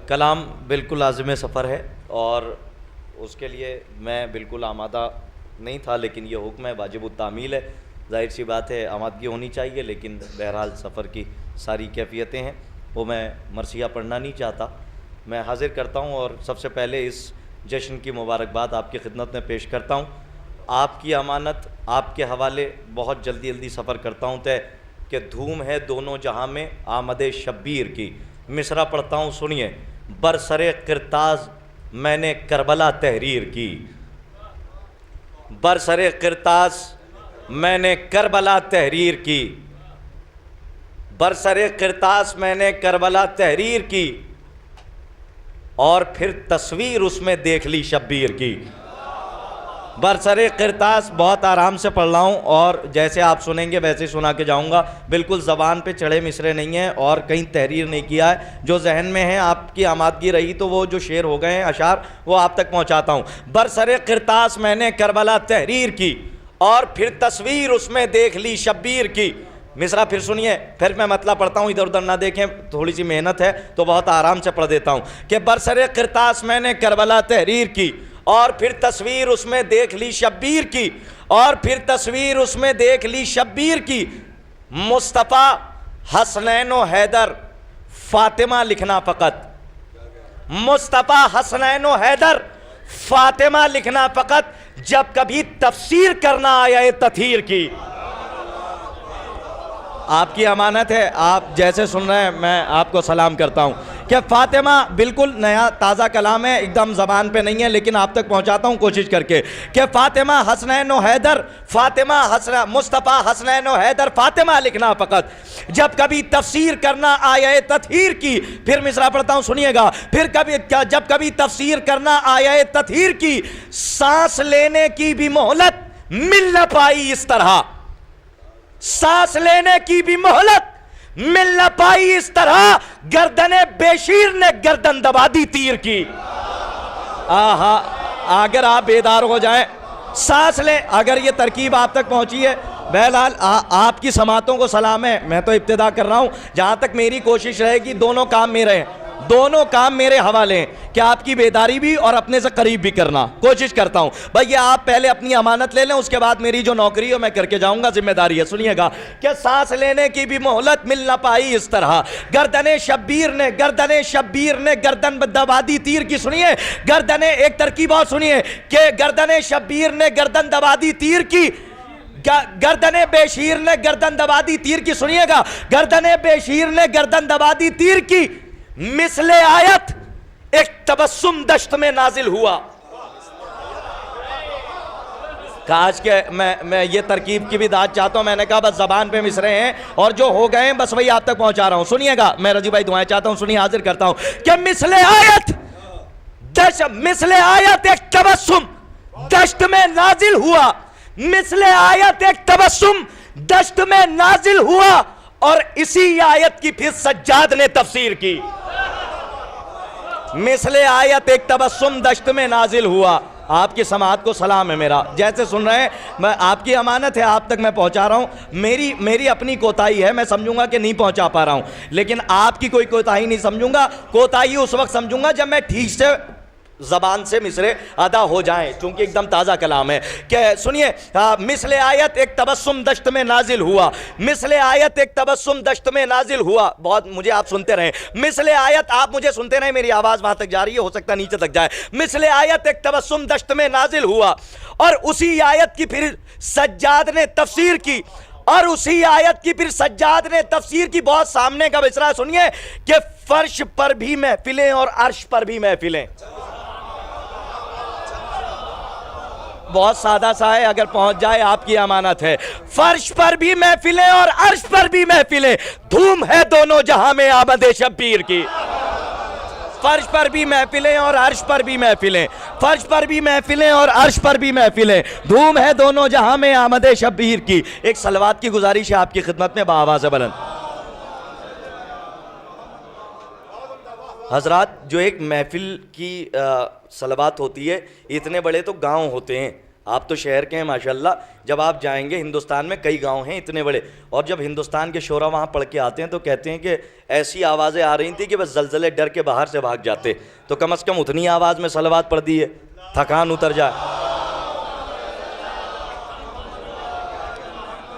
کلام بالکل لازم سفر ہے اور اس کے لیے میں بالکل آمادہ نہیں تھا، لیکن یہ حکم ہے، واجب التعمیل ہے، ظاہر سی بات ہے آمادگی ہونی چاہیے، لیکن بہرحال سفر کی ساری کیفیتیں ہیں وہ میں مرثیہ پڑھنا نہیں چاہتا۔ میں حاضر کرتا ہوں اور سب سے پہلے اس جشن کی مبارکباد آپ کی خدمت میں پیش کرتا ہوں۔ آپ کی امانت آپ کے حوالے بہت جلدی سفر کرتا ہوں طے کہ دھوم ہے دونوں جہاں میں آمد شبیر کی۔ مصرع پڑھتا ہوں، سنیے۔ برسر قرطاز میں نے کربلا تحریر کی، برسر قرطاز میں نے کربلا تحریر کی، برسر قرطاس میں نے کربلا تحریر کی، اور پھر تصویر اس میں دیکھ لی شبیر کی۔ برسر قرطاس بہت آرام سے پڑھ رہا ہوں اور جیسے آپ سنیں گے ویسے سنا کے جاؤں گا، بالکل زبان پہ چڑھے مصرے نہیں ہیں اور کہیں تحریر نہیں کیا ہے، جو ذہن میں ہیں آپ کی آمادگی رہی تو وہ جو شعر ہو گئے ہیں اشعار وہ آپ تک پہنچاتا ہوں۔ برسر قرطاس میں نے کربلا تحریر کی اور پھر تصویر اس میں دیکھ لی شبیر کی۔ مصرع پھر سنیے، پھر میں مطلب پڑھتا ہوں، ادھر ادھر نہ دیکھیں، تھوڑی سی محنت ہے تو بہت آرام سے پڑھ دیتا ہوں کہ برسر قرطاس میں نے کربلا تحریر کی اور پھر تصویر اس میں دیکھ لی شبیر کی، اور پھر تصویر اس میں دیکھ لی شبیر کی۔ مصطفیٰ حسنین و حیدر فاطمہ لکھنا فقط، مصطفیٰ حسنین و حیدر فاطمہ لکھنا فقط، جب کبھی تفسیر کرنا آیا تطہیر کی۔ آپ کی امانت ہے، آپ جیسے سن رہے ہیں میں آپ کو سلام کرتا ہوں کہ فاطمہ بالکل نیا تازہ کلام ہے، ایک دم زبان پہ نہیں ہے، لیکن آپ تک پہنچاتا ہوں کوشش کر کے کہ فاطمہ حسنین و حیدر، مصطفیٰ حسنین و حیدر فاطمہ لکھنا فقط، جب کبھی تفسیر کرنا آیا تطہیر کی۔ پھر مصرع پڑھتا ہوں، سنیے گا، جب کبھی تفسیر کرنا آیا تطہیر کی، سانس لینے کی بھی مہلت مل نہ پائی اس طرح، سانس لینے کی بھی مہلت مل نہ پائی اس طرح، گردن بیشیر نے گردن دبا دی تیر کی۔ آہا، اگر آپ بیدار ہو جائیں، سانس لیں، اگر یہ ترکیب آپ تک پہنچی ہے، بہرحال آپ کی سماعتوں کو سلام ہے، میں تو ابتدا کر رہا ہوں، جہاں تک میری کوشش رہے گی دونوں کام میرے ہیں، دونوں کام میرے حوالے ہیں کہ آپ کی بیداری بھی اور اپنے سے قریب بھی کرنا کوشش کرتا ہوں۔ بھئی آپ پہلے اپنی امانت لے لیں، اس کے بعد میری جو نوکری ہے میں کر کے جاؤں گا، ذمہ داری ہے۔ سنیے گا کہ سانس لینے کی بھی مہلت مل نہ پائی اس طرح، گردن شبیر نے گردن دبا دی تیر کی۔ سنیے ایک ترکیب اور سنیے کہ گردن شبیر نے گردن دبا دی تیر کی، گردن بیشیر نے گردن دبا دی تیر کی۔ سنیے گا، گردن بیشیر نے گردن دبا دی تیر کی، مثل آیت ایک تبسم دشت میں نازل ہوا۔ کاش کہ میں یہ ترکیب کی بھی داد چاہتا ہوں، میں نے کہا بس زبان پہ مصرے ہیں اور جو ہو گئے ہیں بس وہی آپ تک پہنچا رہا ہوں۔ سنیے گا، میں رضی بھائی دعائیں چاہتا ہوں، سنیے، حاضر کرتا ہوں کہ مثل آیت ایک تبسم دشت میں نازل ہوا، مثل آیت ایک تبسم دشت میں نازل ہوا، اور اسی آیت کی پھر سجاد نے تفسیر کی۔ مثل آیت ایک تبسم دشت میں نازل ہوا۔ آپ کی سماعت کو سلام ہے میرا، جیسے سن رہے ہیں، میں آپ کی امانت ہے، آپ تک میں پہنچا رہا ہوں، میری اپنی کوتاہی ہے، میں سمجھوں گا کہ نہیں پہنچا پا رہا ہوں، لیکن آپ کی کوئی کوتاہی نہیں سمجھوں گا، کوتاہی اس وقت سمجھوں گا جب میں ٹھیک سے زبان سے مصرے ادا ہو جائیں، چونکہ ایک دم تازہ کلام ہے کہ سنیے، مثل آیت ایک تبسم دشت میں نازل ہوا، مثل آیت ایک تبسم دشت میں نازل ہوا۔ بہت مجھے آپ سنتے رہیں، مثل آیت آپ مجھے سنتے رہیں، میری آواز وہاں تک جا رہی ہے، ہو سکتا ہے نیچے تک جائے۔ مثل آیت ایک تبسم دشت میں نازل ہوا، اور اسی آیت کی پھر سجاد نے تفسیر کی، اور اسی آیت کی پھر سجاد نے تفسیر کی۔ بہت سامنے کا مصرع سنیے کہ فرش پر بھی محفلیں اور عرش پر بھی محفلیں۔ بہت سادہ سا ہے، اگر پہنچ جائے آپ کی امانت ہے۔ فرش پر بھی محفلیں اور عرش پر بھی محفلیں، دھوم ہے دونوں جہاں میں آمد شبیر کی۔ فرش پر بھی محفلیں اور عرش پر بھی محفلیں، فرش پر بھی محفلیں اور عرش پر بھی محفلیں، دھوم ہے دونوں جہاں میں آمد شبیر کی۔ ایک صلوات کی گزارش ہے آپ کی خدمت میں بآواز بلند۔ حضرات، جو ایک محفل کی صلوات ہوتی ہے، اتنے بڑے تو گاؤں ہوتے ہیں، آپ تو شہر کے ہیں ماشاءاللہ، جب آپ جائیں گے ہندوستان میں کئی گاؤں ہیں اتنے بڑے، اور جب ہندوستان کے شعراء وہاں پڑھ کے آتے ہیں تو کہتے ہیں کہ ایسی آوازیں آ رہی تھیں کہ بس زلزلے ڈر کے باہر سے بھاگ جاتے، تو کم از کم اتنی آواز میں صلوات پڑھ دی ہے، تھکان اتر جائے۔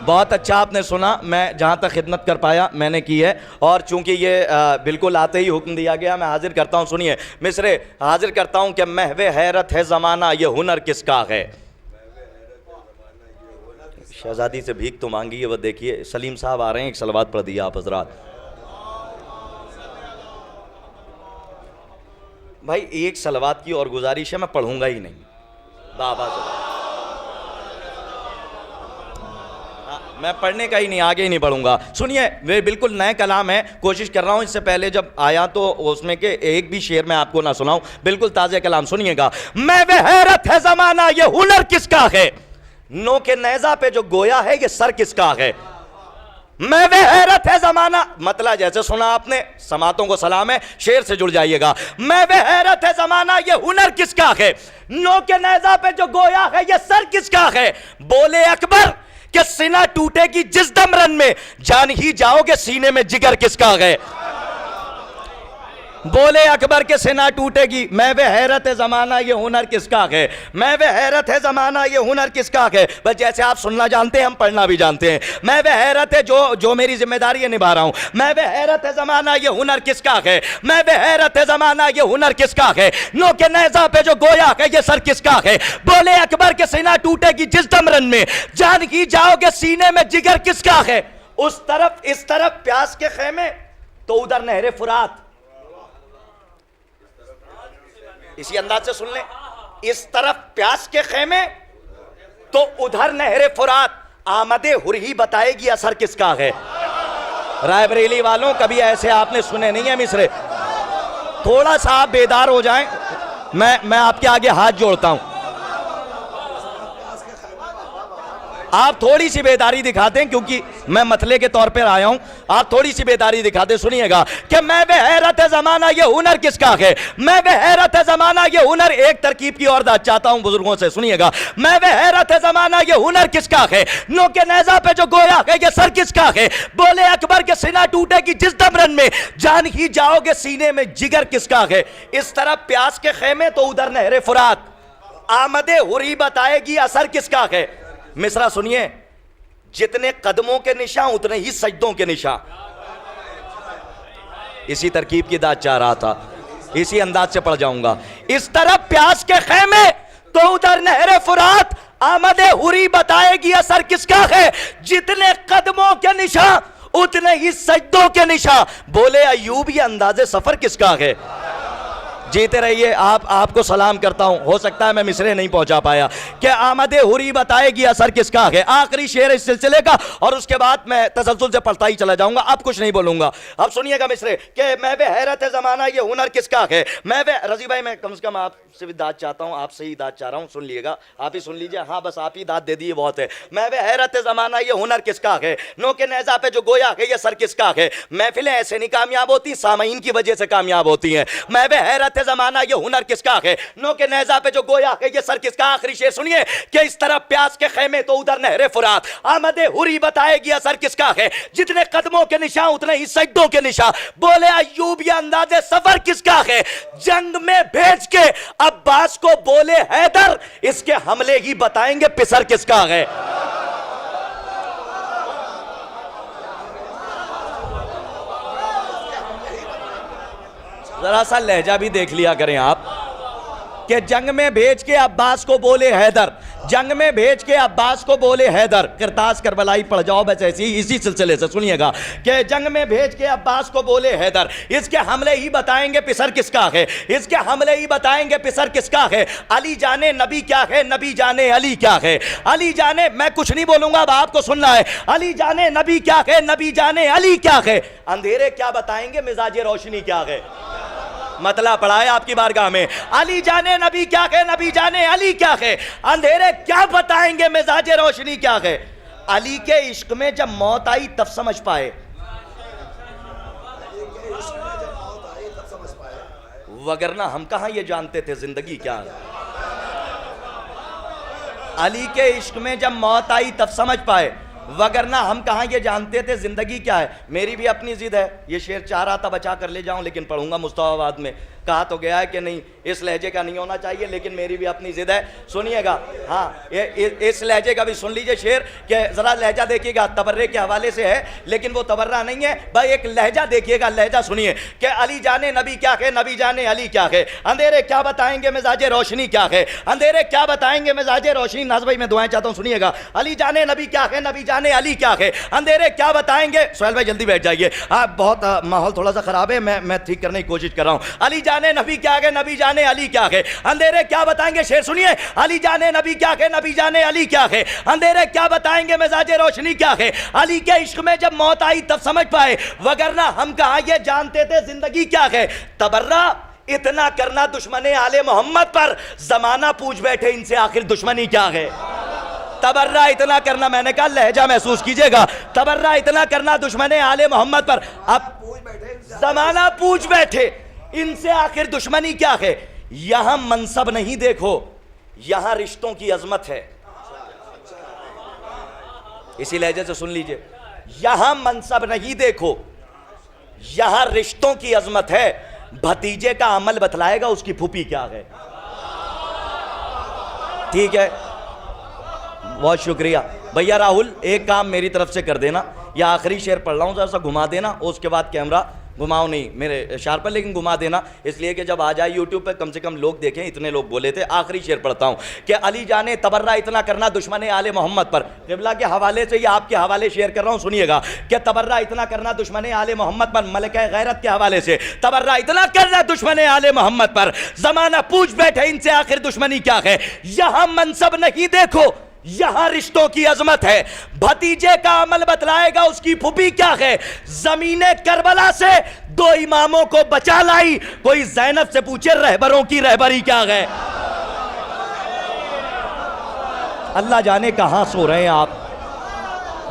بہت اچھا آپ نے سنا، میں جہاں تک خدمت کر پایا میں نے کی ہے، اور چونکہ یہ بالکل آتے ہی حکم دیا گیا، میں حاضر کرتا ہوں، سنیے مصرے حاضر کرتا ہوں کہ محو حیرت ہے زمانہ یہ ہنر کس کا ہے۔ شہزادی سے بھیک تو مانگی ہے، وہ دیکھیے سلیم صاحب آ رہے ہیں، ایک صلوات پڑھ دیا آپ حضرات۔ بھائی ایک صلوات کی اور گزارش ہے، میں پڑھوں گا ہی نہیں بابا سے، میں پڑھنے کا ہی نہیں، آگے ہی نہیں پڑھوں گا۔ سنیے وہ بالکل نئے کلام ہے، کوشش کر رہا ہوں اس سے پہلے جب آیا تو اس میں کہ ایک بھی شعر میں آپ کو نہ سناؤں، بالکل تازہ کلام سنیے گا۔ میں وہ حیرت ہے زمانہ یہ ہنر کس کا ہے، نو کے نیزہ پہ جو گویا ہے یہ سر کس کا ہے۔ میں وہ حیرت ہے زمانہ، مطلع جیسے سنا آپ نے، سماعتوں کو سلام ہے، شعر سے جڑ جائیے گا۔ میں وہ حیرت ہے زمانہ یہ ہنر کس کا ہے، نو کے نیزہ پہ جو گویا ہے یہ سر کس کا ہے۔ بولے اکبر کہ سینہ ٹوٹے گی جس دم رن میں، جان ہی جاؤ گے سینے میں جگر کس کا ہے۔ بولے اکبر کے سینہ ٹوٹے گی، میں وہ حیرت ہے زمانہ یہ ہنر کس کا ہے، میں وہ حیرت ہے زمانہ یہ ہنر کس کا ہے۔ بس جیسے آپ سننا جانتے ہیں ہم پڑھنا بھی جانتے ہیں۔ میں وہ حیرت ہے جو میری ذمہ داری ہے نبھا رہا ہوں۔ میں وہ حیرت ہے زمانہ یہ ہنر کس کا ہے، میں وہ حیرت ہے زمانہ یہ ہنر کس کا ہے، نو کے نیزہ پہ جو گویا ہے یہ سر کس کا ہے۔ بولے اکبر کے سینہ ٹوٹے گی جس دم رن میں، جان ہی جاؤ گے سینے میں جگر کس کا ہے۔ اس طرف پیاس کے خیمے تو ادھر نہر فرات، اسی انداز سے سن لیں، اس طرف پیاس کے خیمے تو ادھر نہر فرات، آمد ہر ہی بتائے گی اثر کس کا ہے۔ رائے بریلی والوں کبھی ایسے آپ نے سنے نہیں ہیں مصرے، تھوڑا سا آپ بیدار ہو جائیں، میں آپ کے آگے ہاتھ جوڑتا ہوں، آپ تھوڑی سی بیداری دکھاتے ہیں کیونکہ میں مسئلے کے طور پر آیا ہوں، آپ تھوڑی سی بیداری دکھاتے، سنیے گا کہ میں وہ حیرت ہے زمانہ یہ ہنر کس کا ہے، میں وہ حیرت ہے زمانہ یہ ہنر، ایک ترکیب کی اور داد چاہتا ہوں بزرگوں سے، سنیے گا، میں وہ حیرت ہے زمانہ یہ ہنر کس کا ہے، نو کے نیزہ پہ جو گویا ہے یہ سر کس کا ہے۔ بولے اکبر کے سینہ ٹوٹے گی جس دم رن میں، جان ہی جاؤ گے سینے میں جگر کس کا ہے۔ اس طرف پیاس کے خیمے تو ادھر نہر فرات، آمد ہر ہی بتائے گی اثر کس کا ہے۔ مصرع سنیے، جتنے قدموں کے نشان اتنے ہی سجدوں کے نشان، اسی ترکیب کی داد چاہ رہا تھا، اسی انداز سے پڑھ جاؤں گا۔ اس طرف پیاس کے خیمے تو ادھر نہر فرات، آمد حری بتائے گی اثر کس کا ہے، جتنے قدموں کے نشان اتنے ہی سجدوں کے نشان۔ بولے ایوب یہ انداز سفر کس کا ہے۔ جیتے رہیے، آپ کو سلام کرتا ہوں، ہو سکتا ہے میں مصرے نہیں پہنچا پایا، کہ آمد حری بتائے گی اثر کس کا ہے۔ آخری شعر اس سلسلے کا، اور اس کے بعد میں تسلسل سے پڑھتا ہی چلا جاؤں گا، اب کچھ نہیں بولوں گا۔ اب سنیے گا مصرے کہ میں وہ حیرت ہے زمانہ یہ ہنر کس کا ہے، میں وہ، رضی بھائی میں کم سے کم آپ سے بھی داد چاہتا ہوں، آپ سے ہی داد چاہ رہا ہوں، سن لیے گا، آپ ہی سن لیجئے، ہاں بس آپ ہی داد دے دیئے بہت ہے۔ میں وہ حیرت ہے زمانہ یہ ہنر کس کا ہے، نو کے نیزہ پہ جو گویا ہے یہ سر کس کا ہے۔ محفلیں ایسے نہیں کامیاب ہوتی، سامعین کی وجہ سے کامیاب ہوتی ہیں۔ میں وہ حیرت ہے زمانہ یہ ہنر کس کا ہے، نو کے نیزہ پہ جو گویا ہے یہ سر کس کا۔ آخری شعر سنیے کہ اس طرف پیاس کے خیمے تو ادھر نہر فرات، آمد حری بتائے گی اثر کس کا ہے، جتنے قدموں کے نشان اتنے ہی سجدوں کے نشان۔ بولے ایوب یہ انداز سفر کس کا ہے، جنگ میں بھیج کے عباس کو بولے حیدر، اس کے حملے ہی بتائیں گے پسر کس کا ہے۔ ذرا سا لہجہ بھی دیکھ لیا کریں آپ، کہ جنگ میں بھیج کے عباس کو بولے حیدر، جنگ میں بھیج کے عباس کو بولے حیدر، کرتاس کربلائی پڑھ جاؤ بس ایسی اسی سلسلے سے سنیے گا، کہ جنگ میں بھیج کے عباس کو بولے حیدر، اس کے حملے ہی بتائیں گے پسر کس کا ہے، اس کے حملے ہی بتائیں گے پسر کس کا ہے۔ علی جانے نبی کیا ہے، نبی جانے علی کیا ہے، علی جانے، میں کچھ نہیں بولوں گا اب آپ کو سننا ہے، علی جانے نبی کیا ہے، نبی جانے علی کیا ہے۔ اندھیرے کیا بتائیں گے، مزاج روشنی کیا ہے، مطلع پڑھا ہے آپ کی بارگاہ میں۔ علی جانے نبی کیا ہے، نبی جانے علی کیا ہے، اندھیرے کیا بتائیں گے، مزاج روشنی کیا ہے۔ علی کے عشق میں جب موت آئی تب سمجھ پائے، وگرنہ ہم کہاں یہ جانتے تھے زندگی کیا ہے۔ علی کے عشق میں جب موت آئی تب سمجھ پائے، وگرنہ ہم کہاں یہ جانتے تھے زندگی کیا ہے۔ میری بھی اپنی ضد ہے، یہ شعر چاہ رہا تھا بچا کر لے جاؤں لیکن پڑھوں گا مصطفیٰ آباد میں، کہا تو گیا ہے کہ نہیں اس لہجے کا نہیں ہونا چاہیے، لیکن میری بھی اپنی ضد ہے، سنیے گا۔ ہاں اس لہجے کا بھی سن لیجئے شعر، کہ ذرا لہجہ دیکھیے گا، تبرے کے حوالے سے ہے لیکن وہ تبرہ نہیں ہے بھائی، ایک لہجہ دیکھیے گا، لہجہ سنیے کہ علی جانے نبی کیا ہے، نبی جانے علی کیا ہے، اندھیرے کیا بتائیں گے مزاج روشنی کیا ہے، اندھیرے کیا بتائیں گے مزاج روشنی۔ ناز بھائی میں دعائیں چاہتا ہوں سنیے گا۔ علی جانے نبی کیا ہے، نبی جانے علی کیا ہے، اندھیرے کیا بتائیں گے۔ سہیل بھائی جلدی بیٹھ جائیے، بہت ماحول تھوڑا سا خراب ہے، میں ٹھیک کرنے کی کوشش کر رہا ہوں۔ علی جانے نبی کیا ہے، نبی جانے علی کیا ہے، اندھیرے کیا بتائیں گے، شعر سنیے۔ علی جانے نبی کیا ہے، نبی جانے علی کیا ہے، اندھیرے کیا بتائیں گے مزاج روشنی کیا ہے۔ علی کے عشق میں جب موت آئی تب سمجھ پائے، وگرنہ ہم کہاں یہ جانتے تھے زندگی کیا ہے۔ تبرہ اتنا کرنا دشمن آل محمد پر، زمانہ پوچھ بیٹھے ان سے آخر دشمنی کیا ہے۔ تبرہ اتنا کرنا، میں نے کہا لہجہ محسوس کیجئے گا، تبرہ اتنا کرنا دشمن آل محمد پر، اب زمانہ پوچھ بیٹھے ان سے آخر دشمنی کیا ہے۔ یہاں منصب نہیں دیکھو، یہاں رشتوں کی عظمت ہے، اسی لہجے سے سن لیجئے۔ یہاں منصب نہیں دیکھو، یہاں رشتوں کی عظمت ہے، بھتیجے کا عمل بتلائے گا اس کی پھوپھی کیا ہے۔ ٹھیک ہے، بہت شکریہ بھیا راہل، ایک کام میری طرف سے کر دینا، یہ آخری شعر پڑھ رہا ہوں ذرا سا گھما دینا، اس کے بعد کیمرہ گھماؤ نہیں میرے اشار پر لیکن گھما دینا، اس لیے کہ جب آ جائے یوٹیوب پہ کم سے کم لوگ دیکھیں، اتنے لوگ بولے تھے۔ آخری شعر پڑھتا ہوں کہ علی جانے تبرہ اتنا کرنا دشمن آل محمد پر، قبلہ کے حوالے سے یہ آپ کے حوالے شیئر کر رہا ہوں، سنیے گا کہ تبرہ اتنا کرنا دشمن آل محمد پر، ملکہ غیرت کے حوالے سے تبرہ اتنا کرنا دشمن آل محمد پر، زمانہ پوچھ بیٹھے ان سے آخر دشمنی کیا ہے۔ یہاں منصب نہیں دیکھو، یہاں رشتوں کی عظمت ہے، بھتیجے کا عمل بتلائے گا اس کی پھوپھی کیا ہے۔ زمین کربلا سے دو اماموں کو بچا لائی، کوئی زینب سے پوچھے رہبروں کی رہبری کیا ہے۔ اللہ جانے کہاں سو رہے ہیں آپ۔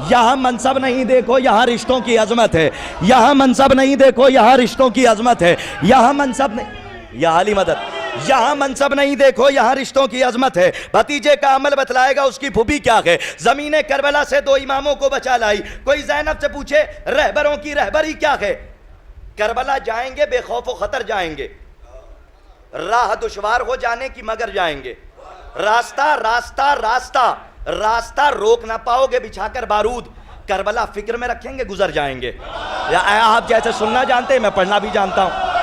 یہاں منصب نہیں دیکھو، یہاں رشتوں کی عظمت ہے، یہاں منصب نہیں دیکھو، یہاں رشتوں کی عظمت ہے، یہاں منصب نہیں، یا علی مدد، یہاں منصب نہیں دیکھو، یہاں رشتوں کی عظمت ہے، بھتیجے کا عمل بتلائے گا اس کی پھوپھی کیا ہے۔ زمین کربلا سے دو اماموں کو بچا لائی، کوئی زینب سے پوچھے رہبروں کی رہبری کیا ہے۔ کربلا جائیں گے بے خوف و خطر جائیں گے، راہ دشوار ہو جانے کی مگر جائیں گے، راستہ راستہ راستہ راستہ روک نہ پاؤ گے بچھا کر بارود، کربلا فکر میں رکھیں گے گزر جائیں گے۔ یا آپ جیسے سننا جانتے ہیں میں پڑھنا بھی جانتا ہوں،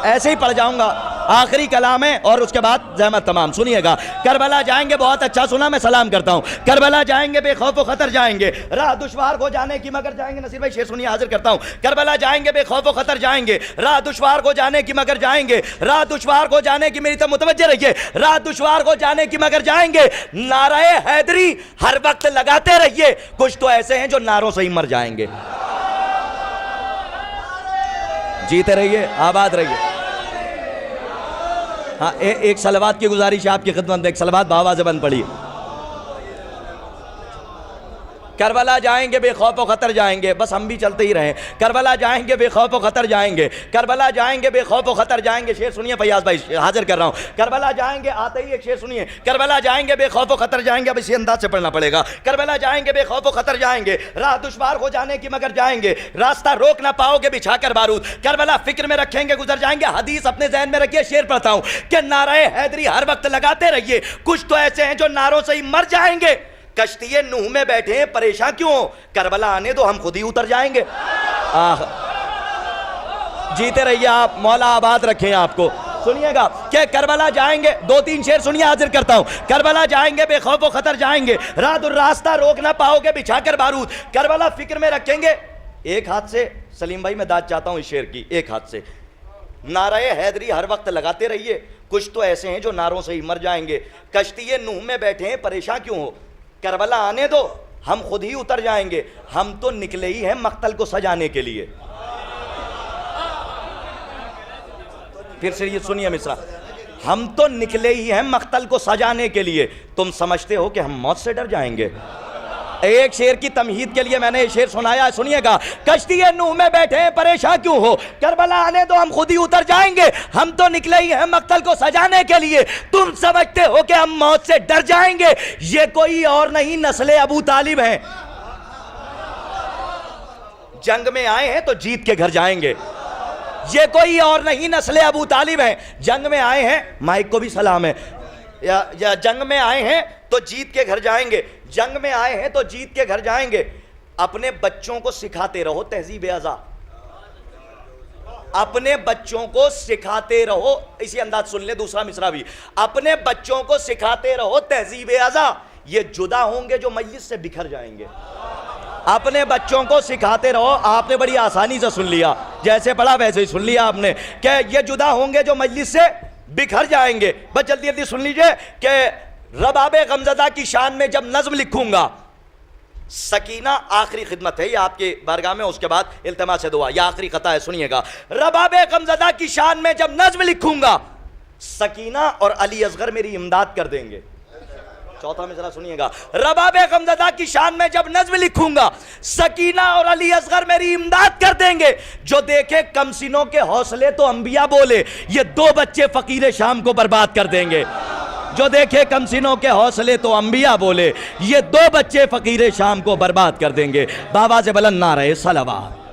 ایسے ہی پڑھ جاؤں گا۔ آخری کلام ہے اور اس کے بعد زحمت تمام، سنیے گا۔ کربلا جائیں گے، بہت اچھا سنا، میں سلام کرتا ہوں۔ کربلا جائیں گے بے خوف و خطر جائیں گے، راہ دشوار ہو جانے کی مگر جائیں گے۔ نصیر بھائی شعر سنیے، حاضر کرتا ہوں۔ کربلا جائیں گے بے خوف و خطر جائیں گے، راہ دشوار ہو جانے کی مگر جائیں گے، راہ دشوار ہو جانے کی، میری طرف متوجہ رہیے، راہ دشوار ہو جانے کی مگر جائیں گے۔ نعرہ حیدری ہر وقت لگاتے رہیے، کچھ تو ایسے ہیں جو نعروں سے ہی مر جائیں گے۔ جیتے رہیے، آباد رہیے۔ ہاں ایک صلوات کی گزارش ہے آپ کی خدمت میں، ایک صلوات بآواز بند پڑھیے۔ کربلا جائیں گے بے خوف و خطر جائیں گے، بس ہم بھی چلتے ہی رہیں۔ کربلا جائیں گے بے خوف و خطر جائیں گے، کربلا جائیں گے بے خوف و خطر جائیں گے۔ شعر سنیے فیاض بھائی، حاضر کر رہا ہوں۔ کربلا جائیں گے، آتے ہی ایک شعر سنیے، کربلا جائیں گے بے خوف و خطر جائیں گے، اب اسی انداز سے پڑھنا پڑے گا۔ کربلا جائیں گے بے خوف و خطر جائیں گے، راہ دشوار ہو جانے کی مگر جائیں گے، راستہ روک نہ پاؤ گے بچھا کر بارود، کربلا فکر میں رکھیں گے گزر جائیں گے۔ حدیث اپنے ذہن میں رکھیے، شعر پڑھتا ہوں کہ نعرہ حیدری ہر وقت لگاتے رہیے، کچھ تو ایسے ہیں جو نعروں سے ہی مر جائیں گے۔ کشتی نوح میں بیٹھے ہیں پریشان کیوں ہو، کربلا آنے دو ہم خود ہی اتر جائیں گے۔ جیتے رہیے آپ، مولا آباد رکھیں آپ کو۔ سنیے گا کہ کربلا جائیں گے، دو تین شعر سنیے، حاضر کرتا ہوں۔ کربلا جائیں گے بے خوف و خطر جائیں گے، راستہ روک نہ پاؤ گے بچھا کر بارود، کربلا فکر میں رکھیں گے۔ ایک ہاتھ سے سلیم بھائی میں داد چاہتا ہوں اس شعر کی، ایک ہاتھ سے نعرہ حیدری ہر وقت لگاتے رہیے، کچھ تو ایسے ہیں جو نعروں سے ہی مر جائیں گے۔ کشتی نوح میں بیٹھے ہیں پریشان کیوں ہو، کربلا آنے دو ہم خود ہی اتر جائیں گے، ہم تو نکلے ہی ہیں مقتل کو سجانے کے لیے۔ پھر سے یہ سنیے مصرع، ہم تو نکلے ہی ہیں مقتل کو سجانے کے لیے، تم سمجھتے ہو کہ ہم موت سے ڈر جائیں گے۔ ایک شیر کی تمہید کے لیے میں نے یہ شیر سنایا ہے، سنیے گا۔ کشتی نوح میں بیٹھے ہیں پریشان کیوں ہو، کربلا آنے دو ہم خود ہی اتر جائیں گے، ہم تو نکلے ہی ہیں مقتل کو سجانے کے لیے، تم سمجھتے ہو کہ ہم موت سے ڈر جائیں گے، یہ کوئی اور نہیں نسل ابو طالب ہیں، جنگ میں آئے ہیں تو جیت کے گھر جائیں گے، یہ کوئی اور نہیں نسل ابو طالب ہیں، جنگ میں آئے ہیں، مائک کو بھی سلام ہے، یا جنگ میں آئے ہیں تو جیت کے گھر جائیں گے، جنگ میں آئے ہیں تو جیت کے گھر جائیں گے۔ اپنے بچوں کو سکھاتے رہو تہذیب اعضا، اپنے بچوں کو سکھاتے رہو، اسی انداز سن لے دوسرا مصرع بھی، اپنے بچوں کو سکھاتے رہو تہذیب اعضا، یہ جدا ہوں گے جو مجلس سے بکھر جائیں گے۔ اپنے بچوں کو سکھاتے رہو، آپ نے بڑی آسانی سے سن لیا، جیسے پڑھا ویسے ہی سن لیا آپ نے، کہ یہ جدا ہوں گے جو مجلس سے بکھر جائیں گے۔ بس جلدی جلدی سن لیجئے کہ رباب غمزدہ کی شان میں جب نظم لکھوں گا، سکینہ آخری خدمت ہے یہ آپ کے بارگاہ میں، اس کے بعد التماس دعا، یہ آخری خطا ہے، سنیے گا۔ رباب غمزدہ کی شان میں جب نظم لکھوں گا، سکینہ اور علی اصغر میری امداد کر دیں گے۔ چوتھا مصرع سنیے گا۔ رباب غمزدہ کی شان میں جب نظم لکھوں گا، سکینہ اور علی اصغر میری امداد کر دیں گے، جو دیکھے کمسنوں کے حوصلے تو انبیاء بولے، یہ دو بچے فقیر شام کو برباد کر دیں گے۔ جو دیکھے کمسنوں کے حوصلے تو انبیاء بولے، یہ دو بچے فقیر شام کو برباد کر دیں گے۔ بابا سے بلند نعرہ صلوات۔